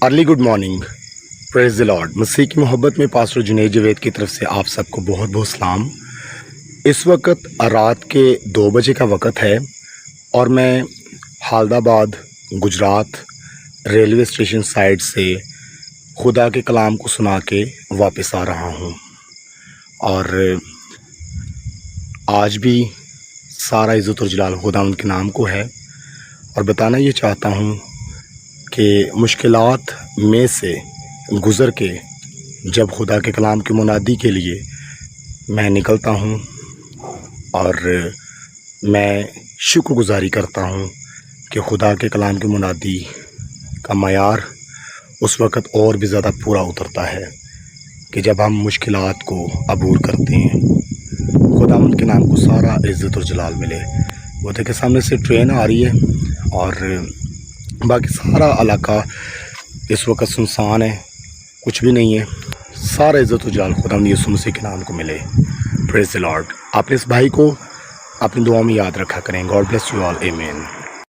Early good morning, پریز دی lord. مسیح کی محبت میں پاسٹر جنید جاوید کی طرف سے آپ سب کو بہت بہت سلام۔ اس وقت رات کے 2 بجے کا وقت ہے اور میں حالد آباد گجرات ریلوے اسٹیشن سائڈ سے خدا کے کلام کو سنا کے واپس آ رہا ہوں، اور آج بھی سارا عزت و جلال خداوند کے نام کو ہے، اور بتانا یہ چاہتا ہوں کہ مشکلات میں سے گزر کے جب خدا کے کلام کی منادی کے لیے میں نکلتا ہوں، اور میں شکر گزاری کرتا ہوں کہ خدا کے کلام کی منادی کا معیار اس وقت اور بھی زیادہ پورا اترتا ہے کہ جب ہم مشکلات کو عبور کرتے ہیں، خداوند کے نام کو سارا عزت اور جلال ملے۔ وہ دیکھیں سامنے سے ٹرین آ رہی ہے اور باقی سارا علاقہ اس وقت سنسان ہے، کچھ بھی نہیں ہے۔ سارا عزت و جلال خداوند یسوع مسیح کے نام کو ملے۔ پریز دی لارڈ۔ آپ اس بھائی کو اپنی دعاؤں میں یاد رکھا کریں۔ گاڈ بلیس یو آل، آمین۔